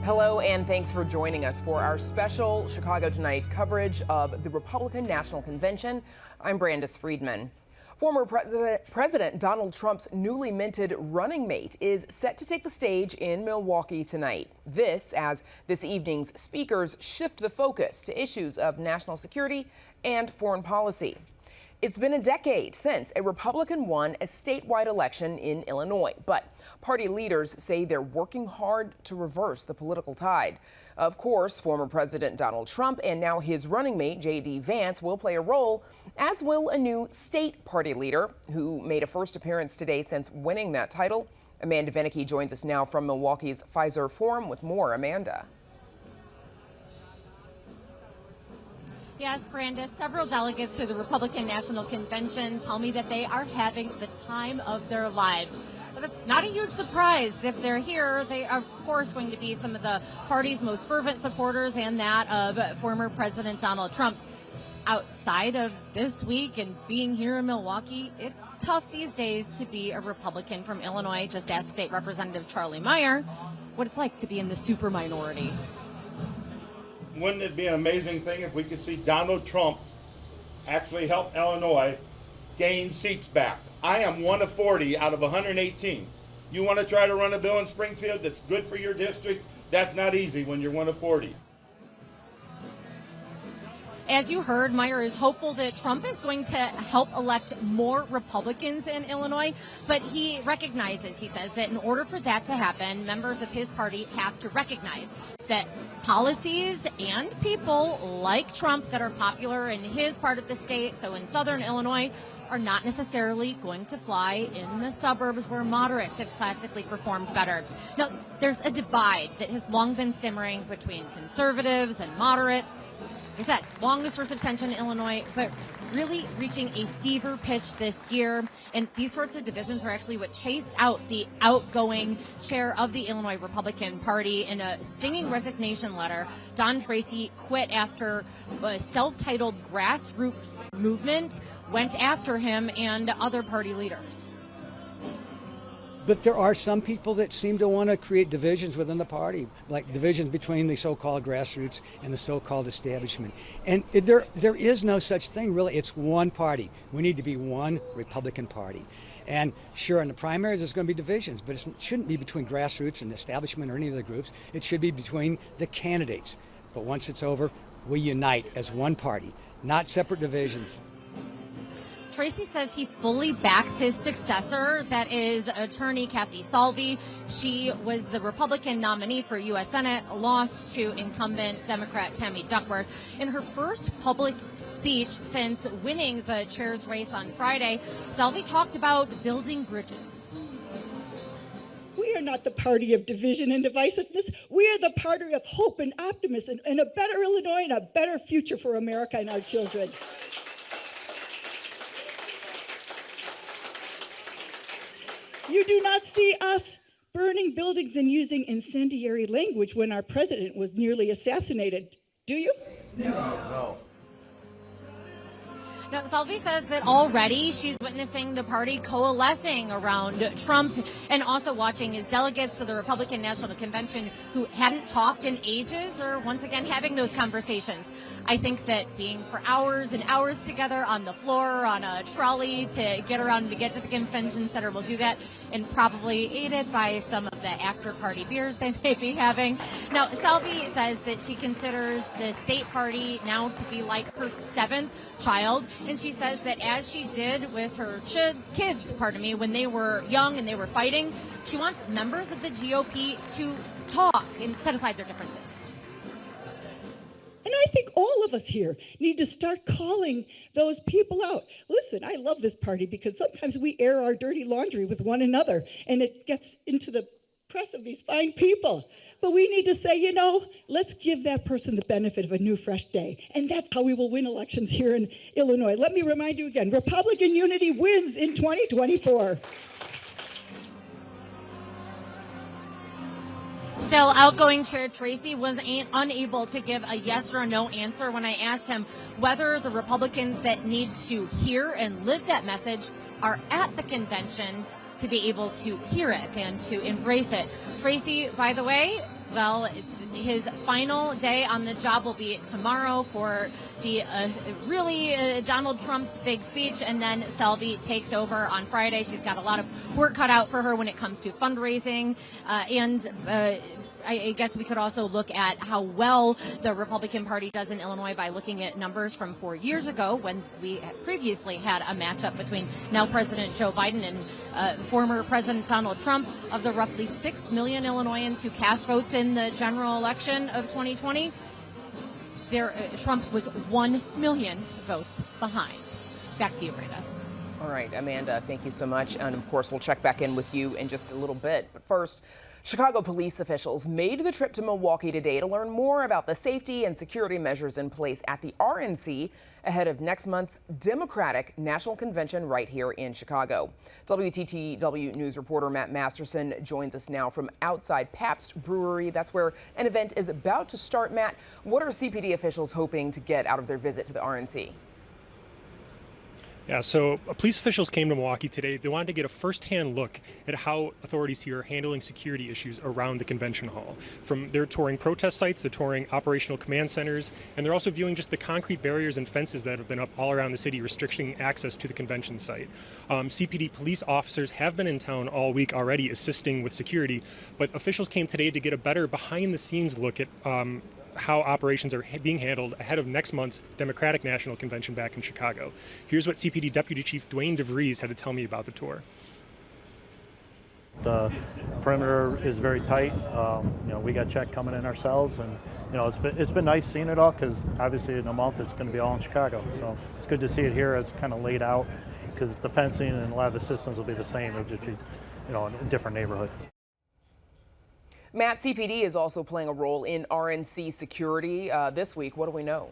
Hello, and thanks for joining us for our special Chicago Tonight coverage of the Republican National Convention. I'm Brandis Friedman. Former President Donald Trump's newly minted running mate is set to take the stage in Milwaukee tonight. This as this evening's speakers shift the focus to issues of national security and foreign policy. It's been a decade since a Republican won a statewide election in Illinois, but party leaders say they're working hard to reverse the political tide. Of course, former President Donald Trump and now his running mate, J.D. Vance, will play a role, as will a new state party leader who made a first appearance today since winning that title. Amanda Vinicky joins us now from Milwaukee's Fiserv Forum with more. Amanda. Yes, Brandis, several delegates to the Republican National Convention tell me that they are having the time of their lives. But that's not a huge surprise. If they're here, they are, of course, going to be some of the party's most fervent supporters and that of former President Donald Trump. Outside of this week and being here in Milwaukee, it's tough these days to be a Republican from Illinois. Just ask State Representative Charlie Meyer what it's like to be in the super minority. Wouldn't it be an amazing thing if we could see Donald Trump actually help Illinois gain seats back? I am one of 40 out of 118. You want to try to run a bill in Springfield that's good for your district? That's not easy when you're one of 40. As you heard, Meyer is hopeful that Trump is going to help elect more Republicans in Illinois, but he recognizes, he says, that in order for that to happen, members of his party have to recognize that policies and people like Trump that are popular in his part of the state, so in southern Illinois, are not necessarily going to fly in the suburbs where moderates have classically performed better. Now, there's a divide that has long been simmering between conservatives and moderates. Is that longest source of tension in Illinois, but really reaching a fever pitch this year. And these sorts of divisions are actually what chased out the outgoing chair of the Illinois Republican Party in a stinging resignation letter. Don Tracy quit after a self-titled grassroots movement went after him and other party leaders. But there are some people that seem to want to create divisions within the party, like divisions between the so-called grassroots and the so-called establishment. And there is no such thing, really. It's one party. We need to be one Republican Party. And sure, in the primaries, there's going to be divisions, but it shouldn't be between grassroots and establishment or any of the groups. It should be between the candidates. But once it's over, we unite as one party, not separate divisions. Tracy says he fully backs his successor, that is attorney Kathy Salvi. She was the Republican nominee for U.S. Senate, lost to incumbent Democrat Tammy Duckworth. In her first public speech since winning the chair's race on Friday, Salvi talked about building bridges. We are not the party of division and divisiveness. We are the party of hope and optimism and a better Illinois and a better future for America and our children. You do not see us burning buildings and using incendiary language when our president was nearly assassinated, do you? No. Now, Salvi says that already she's witnessing the party coalescing around Trump and also watching his delegates to the Republican National Convention who hadn't talked in ages are once again having those conversations. I think that being for hours and hours together on the floor, on a trolley to get around to get to the convention center will do that, and probably aided by some of the after-party beers they may be having. Now, Salvi says that she considers the state party now to be like her seventh child, and she says that as she did with her kids, when they were young and they were fighting, she wants members of the GOP to talk and set aside their differences. And I think all of us here need to start calling those people out. Listen, I love this party because sometimes we air our dirty laundry with one another, and it gets into the press of these fine people. But we need to say, let's give that person the benefit of a new, fresh day. And that's how we will win elections here in Illinois. Let me remind you again, Republican unity wins in 2024. Still, outgoing Chair Tracy was unable to give a yes or no answer when I asked him whether the Republicans that need to hear and live that message are at the convention to be able to hear it and to embrace it. Tracy, by the way, Well, his final day on the job will be tomorrow for the Donald Trump's big speech, and then Selby takes over on Friday. She's got a lot of work cut out for her when it comes to fundraising, and I guess we could also look at how well the Republican Party does in Illinois by looking at numbers from 4 years ago when we previously had a matchup between now President Joe Biden and former President Donald Trump. Of the roughly 6 million Illinoisans who cast votes in the general election of 2020, Trump was 1 million votes behind. Back to you, Brandis. All right, Amanda, thank you so much. And of course, we'll check back in with you in just a little bit. But first, Chicago police officials made the trip to Milwaukee today to learn more about the safety and security measures in place at the RNC ahead of next month's Democratic National Convention right here in Chicago. WTTW News reporter Matt Masterson joins us now from outside Pabst Brewery. That's where an event is about to start. Matt, what are CPD officials hoping to get out of their visit to the RNC? Yeah, so police officials came to Milwaukee today. They wanted to get a first-hand look at how authorities here are handling security issues around the convention hall. They're touring protest sites, they're touring operational command centers, and they're also viewing just the concrete barriers and fences that have been up all around the city restricting access to the convention site. CPD police officers have been in town all week already assisting with security, but officials came today to get a better behind-the-scenes look at how operations are being handled ahead of next month's Democratic National Convention back in Chicago. Here's what CPD Deputy Chief Dwayne DeVries had to tell me about the tour. The perimeter is very tight. We got check coming in ourselves, and it's been nice seeing it all because obviously in a month it's going to be all in Chicago. So it's good to see it here as kind of laid out because the fencing and a lot of the systems will be the same. It'll just be, in a different neighborhood. Matt, CPD is also playing a role in RNC security this week. What do we know?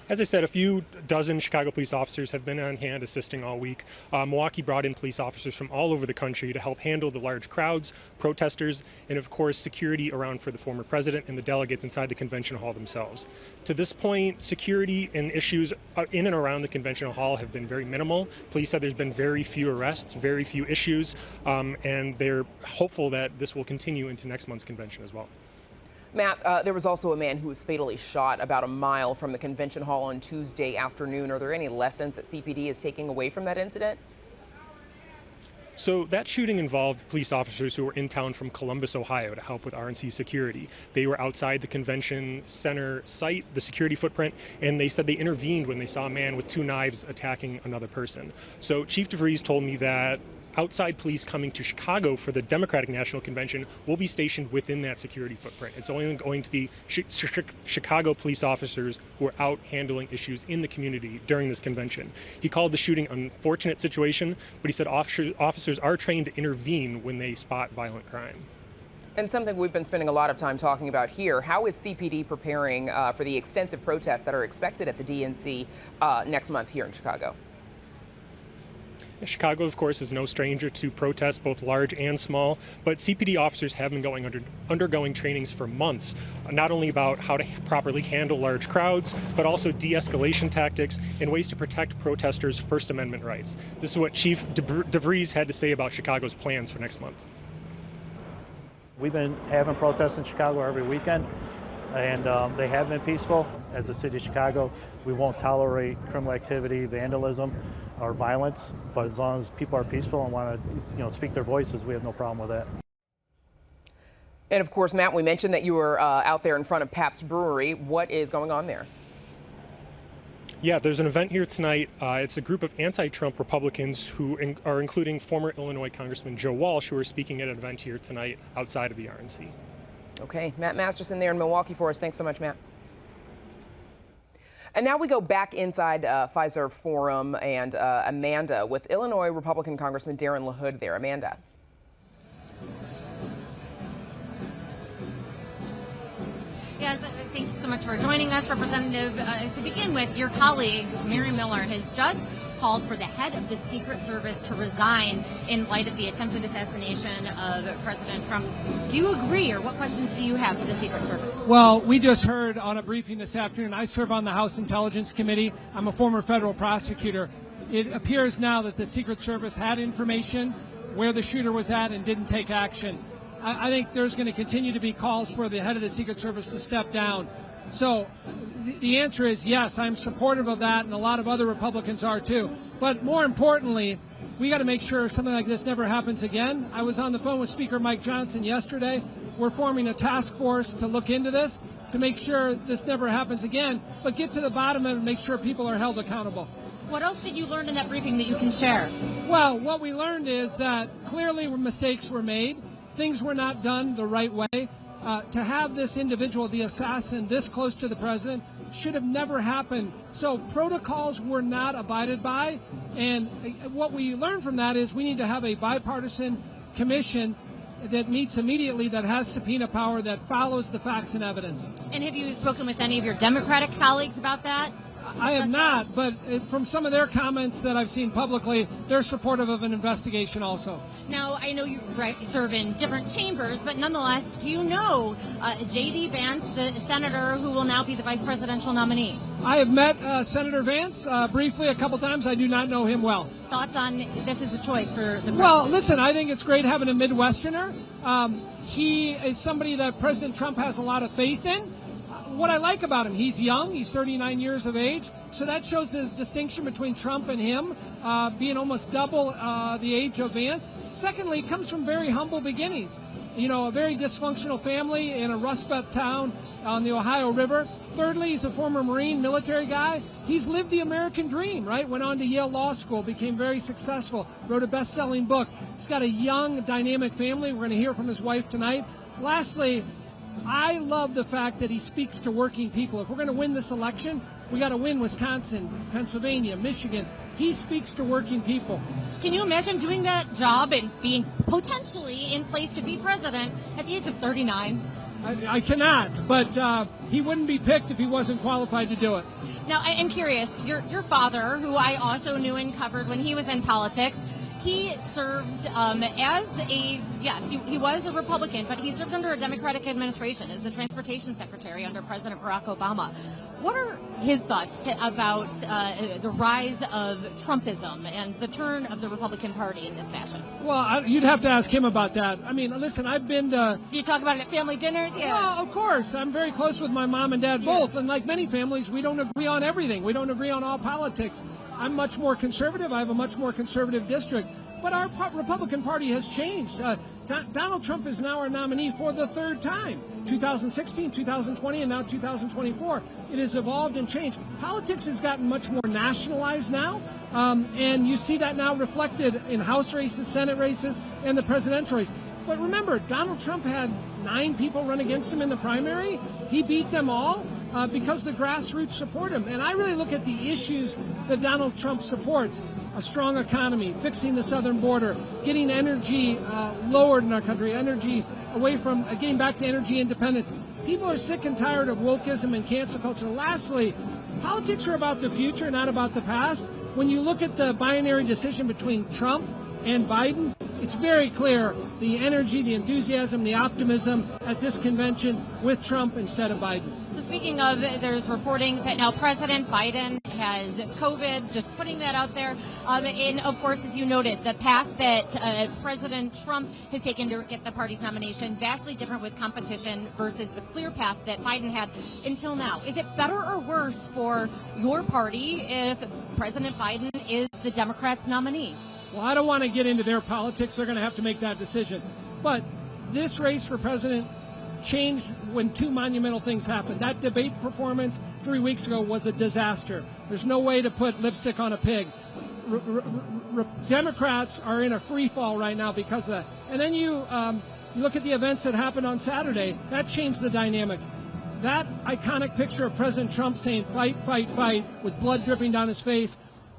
As I said, a few dozen Chicago police officers have been on hand assisting all week. Milwaukee brought in police officers from all over the country to help handle the large crowds, protesters, and of course security around for the former president and the delegates inside the convention hall themselves. To this point, security and issues in and around the convention hall have been very minimal. Police said there's been very few arrests, very few issues, and they're hopeful that this will continue into next month's convention as well. Matt, there was also a man who was fatally shot about a mile from the convention hall on Tuesday afternoon. Are there any lessons that CPD is taking away from that incident? So that shooting involved police officers who were in town from Columbus, Ohio to help with RNC security. They were outside the convention center site, the security footprint, and they said they intervened when they saw a man with 2 knives attacking another person. So Chief DeVries told me that outside police coming to Chicago for the Democratic National Convention will be stationed within that security footprint. It's only going to be Chicago police officers who are out handling issues in the community during this convention. He called the shooting an unfortunate situation, but he said officers are trained to intervene when they spot violent crime. And something we've been spending a lot of time talking about here, how is CPD preparing for the extensive protests that are expected at the DNC next month here in Chicago? Chicago, of course, is no stranger to protests, both large and small, but CPD officers have been undergoing trainings for months, not only about how to properly handle large crowds, but also de-escalation tactics and ways to protect protesters' First Amendment rights. This is what Chief DeVries had to say about Chicago's plans for next month. We've been having protests in Chicago every weekend, and they have been peaceful. As the city of Chicago, we won't tolerate criminal activity, vandalism, or violence, but as long as people are peaceful and want to speak their voices, we have no problem with that. And of course, Matt, we mentioned that you were out there in front of Pabst Brewery. What is going on there? Yeah, there's an event here tonight. It's a group of anti-Trump Republicans who are including former Illinois Congressman Joe Walsh, who are speaking at an event here tonight outside of the RNC. Okay, Matt Masterson there in Milwaukee for us. Thanks so much, Matt. And now we go back inside Fiserv Forum and Amanda with Illinois Republican Congressman Darin LaHood there. Amanda. Yes, thank you so much for joining us, Representative. To begin with, your colleague, Mary Miller, has just called for the head of the Secret Service to resign in light of the attempted assassination of President Trump. Do you agree, or what questions do you have for the Secret Service? Well, we just heard on a briefing this afternoon, I serve on the House Intelligence Committee. I'm a former federal prosecutor. It appears now that the Secret Service had information where the shooter was at and didn't take action. I think there's going to continue to be calls for the head of the Secret Service to step down. So the answer is yes, I'm supportive of that, and a lot of other Republicans are too. But more importantly, we got to make sure something like this never happens again. I was on the phone with Speaker Mike Johnson yesterday. We're forming a task force to look into this, to make sure this never happens again, but get to the bottom of it and make sure people are held accountable. What else did you learn in that briefing that you can share? Well, what we learned is that clearly mistakes were made. Things were not done the right way. To have this individual, the assassin, this close to the president should have never happened. So protocols were not abided by. And what we learned from that is we need to have a bipartisan commission that meets immediately, that has subpoena power, that follows the facts and evidence. And have you spoken with any of your Democratic colleagues about that? I have not, but from some of their comments that I've seen publicly, they're supportive of an investigation also. Now, I know you serve in different chambers, but nonetheless, do you know J.D. Vance, the senator who will now be the vice presidential nominee? I have met Senator Vance briefly a couple times. I do not know him well. Thoughts on this is a choice for the president? Well, listen, I think it's great having a Midwesterner. He is somebody that President Trump has a lot of faith in. What I like about him, he's young, he's 39 years of age, so that shows the distinction between Trump and him, being almost double the age of Vance. Secondly, he comes from very humble beginnings. You know, a very dysfunctional family in a Rust Belt town on the Ohio River. Thirdly, he's a former Marine military guy. He's lived the American dream, right? Went on to Yale Law School, became very successful, wrote a best-selling book. He's got a young, dynamic family. We're going to hear from his wife tonight. Lastly, I love the fact that he speaks to working people. If we're going to win this election, we got to win Wisconsin, Pennsylvania, Michigan. He speaks to working people. Can you imagine doing that job and being potentially in place to be president at the age of 39? I cannot, but he wouldn't be picked if he wasn't qualified to do it. Now, I'm curious, your father, who I also knew and covered when he was in politics, he served as he was a Republican, but he served under a Democratic administration as the transportation secretary under President Barack Obama. What are his thoughts about the rise of Trumpism and the turn of the Republican Party in this fashion? Well, you'd have to ask him about that. I mean, listen, I've been to... Do you talk about it at family dinners? Yeah. Well, of course. I'm very close with my mom and dad both, and like many families, we don't agree on everything. We don't agree on all politics. I'm much more conservative. I have a much more conservative district. But our Republican Party has changed. Donald Trump is now our nominee for the third time, 2016, 2020, and now 2024. It has evolved and changed. Politics has gotten much more nationalized now, and you see that now reflected in House races, Senate races, and the presidential race. But remember, Donald Trump had 9 people run against him in the primary. He beat them all because the grassroots support him. And I really look at the issues that Donald Trump supports. A strong economy, fixing the southern border, getting energy lowered in our country, energy away from, getting back to energy independence. People are sick and tired of wokeism and cancel culture. Lastly, politics are about the future, not about the past. When you look at the binary decision between Trump and Biden, it's very clear the energy, the enthusiasm, the optimism at this convention with Trump instead of Biden. So speaking of, there's reporting that now President Biden has COVID, just putting that out there. And of course, as you noted, the path that President Trump has taken to get the party's nomination, vastly different with competition versus the clear path that Biden had until now. Is it better or worse for your party if President Biden is the Democrats' nominee? Well, I don't want to get into their politics. They're going to have to make that decision. But this race for president changed when 2 monumental things happened. That debate performance 3 weeks ago was a disaster. There's no way to put lipstick on a pig. Democrats are in a free fall right now because of that. And then you look at the events that happened on Saturday. That changed the dynamics. That iconic picture of President Trump saying, "Fight, fight, fight," with blood dripping down his face,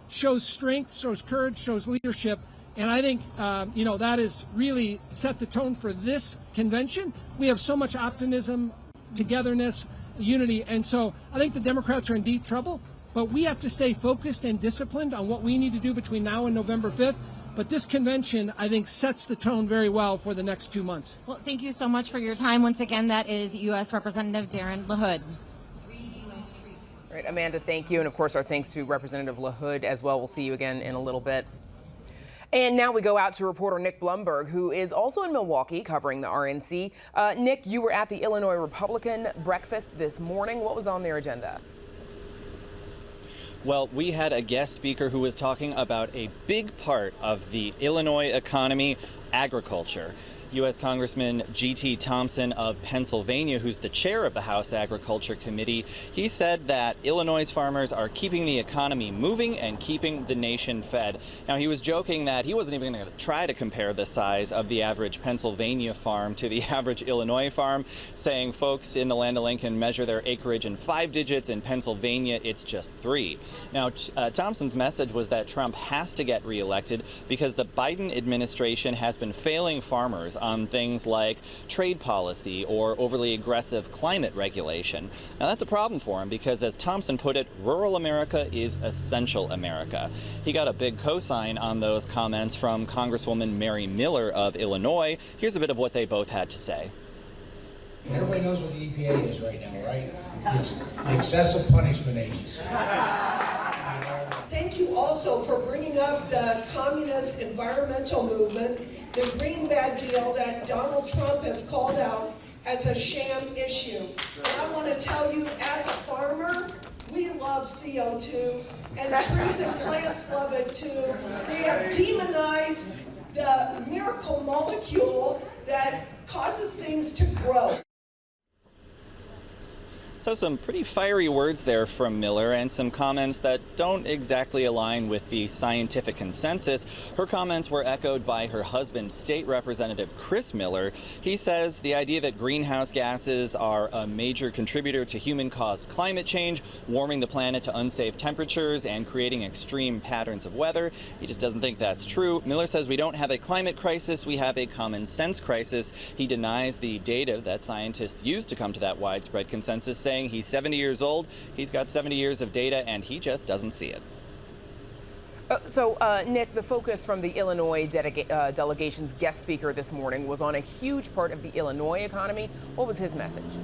shows strength, shows courage, shows leadership. And I think, that has really set the tone for this convention. We have so much optimism, togetherness, unity. And so I think the Democrats are in deep trouble, but we have to stay focused and disciplined on what we need to do between now and November 5th. But this convention, I think, sets the tone very well for the next 2 months. Well, thank you so much for your time. Once again, that is U.S. Representative Darin LaHood. All right, Amanda, thank you. And of course, our thanks to Representative LaHood as well. We'll see you again in a little bit. And now we go out to reporter Nick Blumberg, who is also in Milwaukee covering the RNC. Nick, you were at the Illinois Republican breakfast this morning. What was on their agenda? Well, we had a guest speaker who was talking about a big part of the Illinois economy, agriculture. U.S. Congressman G.T. Thompson of Pennsylvania, who's the chair of the House Agriculture Committee, he said that Illinois' farmers are keeping the economy moving and keeping the nation fed. Now, he was joking that he wasn't even going to try to compare the size of the average Pennsylvania farm to the average Illinois farm, saying folks in the land of Lincoln measure their acreage in 5 digits. In Pennsylvania, it's just 3. Now, Thompson's message was that Trump has to get reelected because the Biden administration has been failing farmers on things like trade policy or overly aggressive climate regulation. Now, that's a problem for him because, as Thompson put it, rural America is essential America. He got a big cosign on those comments from Congresswoman Mary Miller of Illinois. Here's a bit of what they both had to say. Everybody knows what the EPA is right now, right? It's the Excessive Punishment Agency. Thank you also for bringing up the communist environmental movement, the Green Bag deal that Donald Trump has called out as a sham issue. And I want to tell you, as a farmer, we love CO2, and trees and plants love it too. They have demonized the miracle molecule that causes things to grow. So some pretty fiery words there from Miller and some comments that don't exactly align with the scientific consensus. Her comments were echoed by her husband, State Representative Chris Miller. He says the idea that greenhouse gases are a major contributor to human-caused climate change, warming the planet to unsafe temperatures and creating extreme patterns of weather. He just doesn't think that's true. Miller says we don't have a climate crisis, we have a common sense crisis. He denies the data that scientists use to come to that widespread consensus, saying he's 70 years old, he's got 70 years of data, and he just doesn't see it. Nick, the focus from the Illinois delegation's guest speaker this morning was on a huge part of the Illinois economy. What was his message?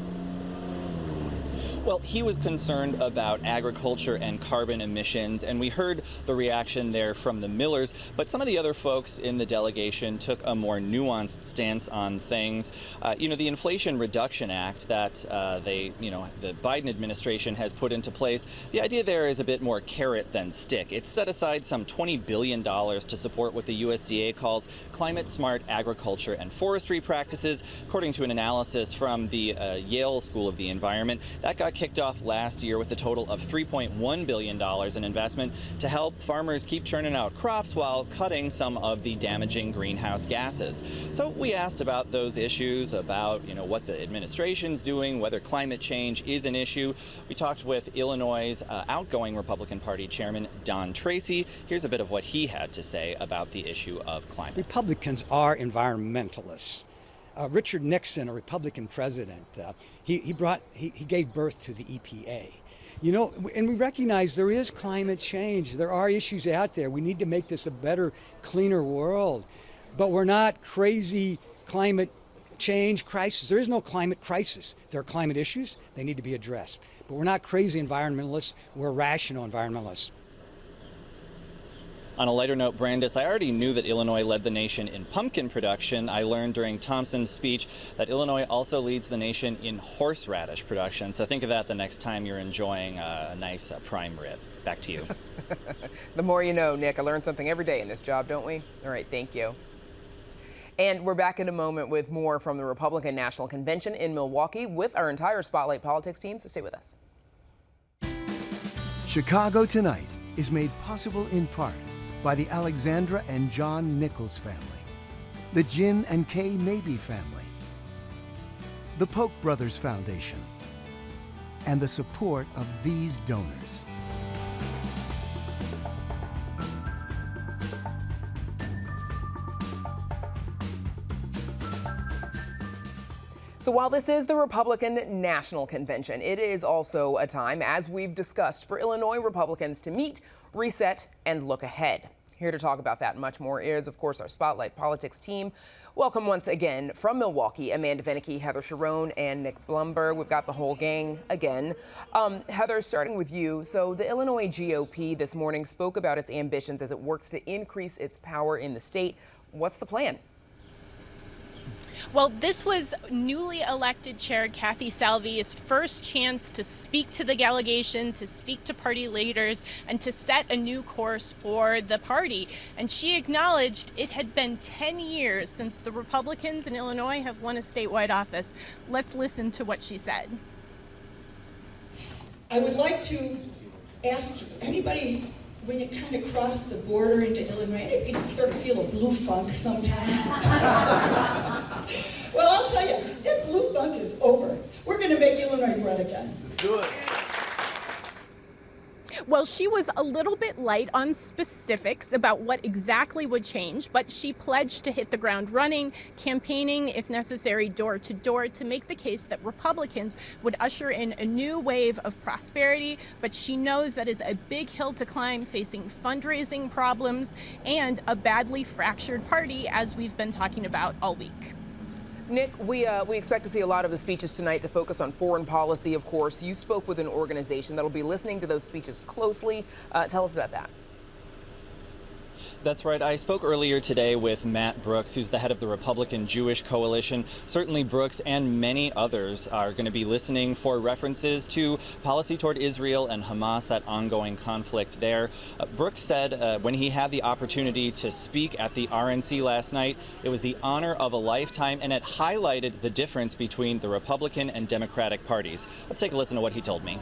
Well, he was concerned about agriculture and carbon emissions, and we heard the reaction there from the Millers, but some of the other folks in the delegation took a more nuanced stance on things. The Inflation Reduction Act that the Biden administration has put into place, the idea there is a bit more carrot than stick. It's set aside some $20 billion to support what the USDA calls climate-smart agriculture and forestry practices, according to an analysis from the Yale School of the Environment. That got kicked off last year with a total of $3.1 billion in investment to help farmers keep churning out crops while cutting some of the damaging greenhouse gases. So we asked about those issues, about what the administration's doing, whether climate change is an issue. We talked with Illinois' outgoing Republican Party chairman, Don Tracy. Here's a bit of what he had to say about the issue of climate. Republicans are environmentalists. Richard Nixon, a Republican president, he gave birth to the EPA. And we recognize there is climate change. There are issues out there. We need to make this a better, cleaner world. But we're not crazy climate change crisis. There is no climate crisis. There are climate issues. They need to be addressed. But we're not crazy environmentalists. We're rational environmentalists. On a lighter note, Brandis, I already knew that Illinois led the nation in pumpkin production. I learned during Thompson's speech that Illinois also leads the nation in horseradish production. So think of that the next time you're enjoying a nice prime rib. Back to you. The more you know, Nick. I learn something every day in this job, don't we? All right, thank you. And we're back in a moment with more from the Republican National Convention in Milwaukee with our entire Spotlight Politics team, so stay with us. Chicago Tonight is made possible in part by the Alexandra and John Nichols family, the Jim and Kay Mabee family, the Polk Brothers Foundation, and the support of these donors. So while this is the Republican National Convention, it is also a time, as we've discussed, for Illinois Republicans to meet, reset, and look ahead. Here to talk about that and much more is, of course, our Spotlight Politics team. Welcome once again from Milwaukee, Amanda Vinicky, Heather Sharon, and Nick Blumberg. We've got the whole gang again. Heather, starting with you. So the Illinois GOP this morning spoke about its ambitions as it works to increase its power in the state. What's the plan? Well, this was newly elected Chair Kathy Salvi's first chance to speak to the delegation, to speak to party leaders, and to set a new course for the party. And she acknowledged it had been 10 years since the Republicans in Illinois have won a statewide office. Let's listen to what she said. I would like to ask anybody, when you kind of cross the border into Illinois, you sort of feel a blue funk sometimes. Well, I'll tell you, that blue funk is over. We're going to make Illinois red again. Let's do it. Well, she was a little bit light on specifics about what exactly would change, but she pledged to hit the ground running, campaigning, if necessary, door to door, to make the case that Republicans would usher in a new wave of prosperity. But she knows that is a big hill to climb, facing fundraising problems and a badly fractured party, as we've been talking about all week. Nick, we expect to see a lot of the speeches tonight to focus on foreign policy, of course. You spoke with an organization that'll be listening to those speeches closely. Tell us about that. That's right. I spoke earlier today with Matt Brooks, who's the head of the Republican Jewish Coalition. Certainly Brooks and many others are going to be listening for references to policy toward Israel and Hamas, that ongoing conflict there. Brooks said when he had the opportunity to speak at the RNC last night, it was the honor of a lifetime, and it highlighted the difference between the Republican and Democratic parties. Let's take a listen to what he told me.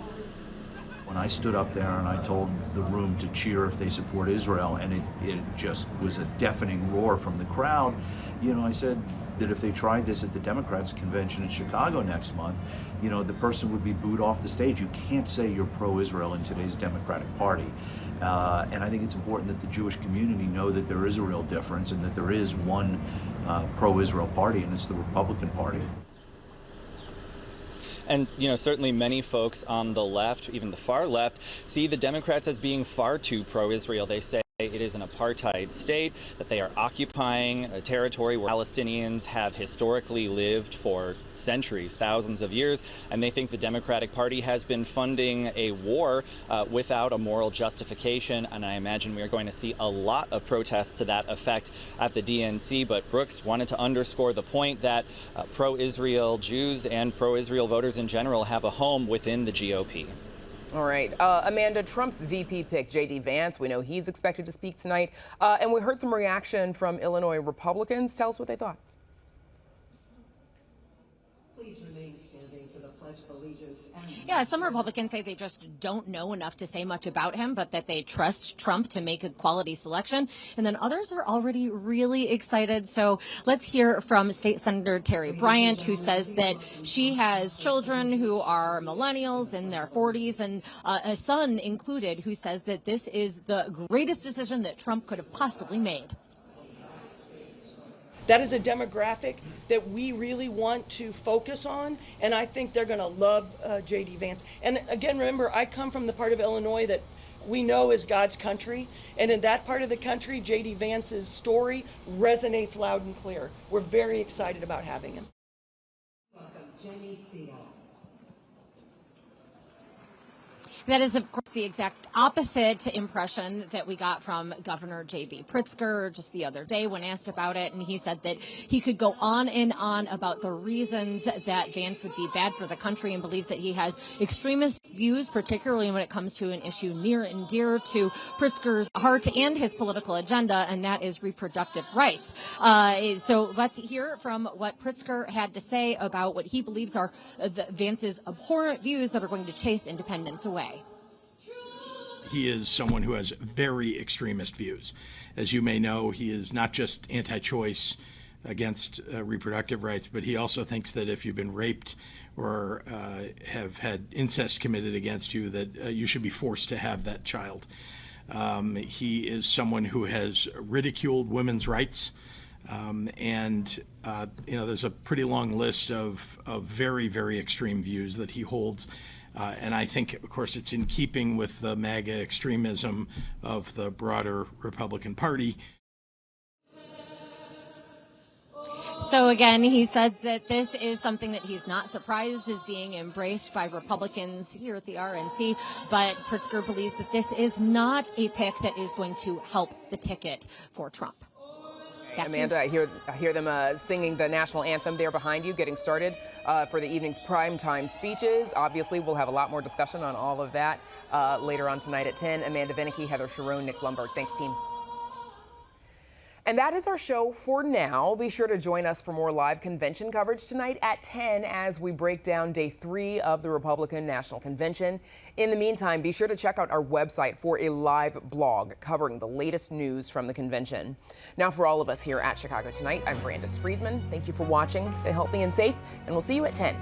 When I stood up there and I told the room to cheer if they support Israel, and it just was a deafening roar from the crowd, you know, I said that if they tried this at the Democrats' convention in Chicago next month, you know, the person would be booed off the stage. You can't say you're pro-Israel in today's Democratic Party. And I think it's important that the Jewish community know that there is a real difference and that there is one pro-Israel party, and it's the Republican Party. And, you know, certainly many folks on the left, even the far left, see the Democrats as being far too pro-Israel. They say it is an apartheid state, that they are occupying a territory where Palestinians have historically lived for centuries, thousands of years, and they think the Democratic Party has been funding a war without a moral justification. And I imagine we are going to see a lot of protests to that effect at the DNC. But Brooks wanted to underscore the point that pro-Israel Jews and pro-Israel voters in general have a home within the GOP. All right. Amanda, Trump's VP pick, J.D. Vance, we know he's expected to speak tonight. And we heard some reaction from Illinois Republicans. Tell us what they thought. Please remain standing for the Pledge of Allegiance. Yeah, some Republicans say they just don't know enough to say much about him, but that they trust Trump to make a quality selection. And then others are already really excited. So let's hear from State Senator Terry Bryant, who says that she has children who are millennials in their 40s, and a son included, who says that this is the greatest decision that Trump could have possibly made. That is a demographic that we really want to focus on, and I think they're going to love J.D. Vance. And again, remember, I come from the part of Illinois that we know is God's country, and in that part of the country, J.D. Vance's story resonates loud and clear. We're very excited about having him. Welcome, Jenny Theo. That is, of course, the exact opposite impression that we got from Governor J.B. Pritzker just the other day when asked about it. And he said that he could go on and on about the reasons that Vance would be bad for the country, and believes that he has extremist views, particularly when it comes to an issue near and dear to Pritzker's heart and his political agenda, and that is reproductive rights. So let's hear from what Pritzker had to say about what he believes are Vance's abhorrent views that are going to chase independence away. He is someone who has very extremist views. As you may know, he is not just anti-choice against reproductive rights, but he also thinks that if you've been raped or have had incest committed against you, that you should be forced to have that child. He is someone who has ridiculed women's rights. And there's a pretty long list of very, very extreme views that he holds. And I think, of course, it's in keeping with the MAGA extremism of the broader Republican Party. So again, he said that this is something that he's not surprised is being embraced by Republicans here at the RNC, but Pritzker believes that this is not a pick that is going to help the ticket for Trump. Amanda, I hear them singing the national anthem there behind you, getting started for the evening's primetime speeches. Obviously, we'll have a lot more discussion on all of that later on tonight at 10. Amanda Vinicky, Heather Sharon, Nick Blumberg. Thanks, team. And that is our show for now. Be sure to join us for more live convention coverage tonight at 10 as we break down day 3 of the Republican National Convention. In the meantime, be sure to check out our website for a live blog covering the latest news from the convention. Now, for all of us here at Chicago Tonight, I'm Brandis Friedman. Thank you for watching. Stay healthy and safe, and we'll see you at 10.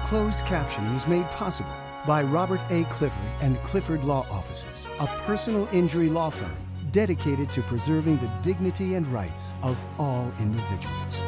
Closed captioning is made possible by Robert A. Clifford and Clifford Law Offices, a personal injury law firm dedicated to preserving the dignity and rights of all individuals.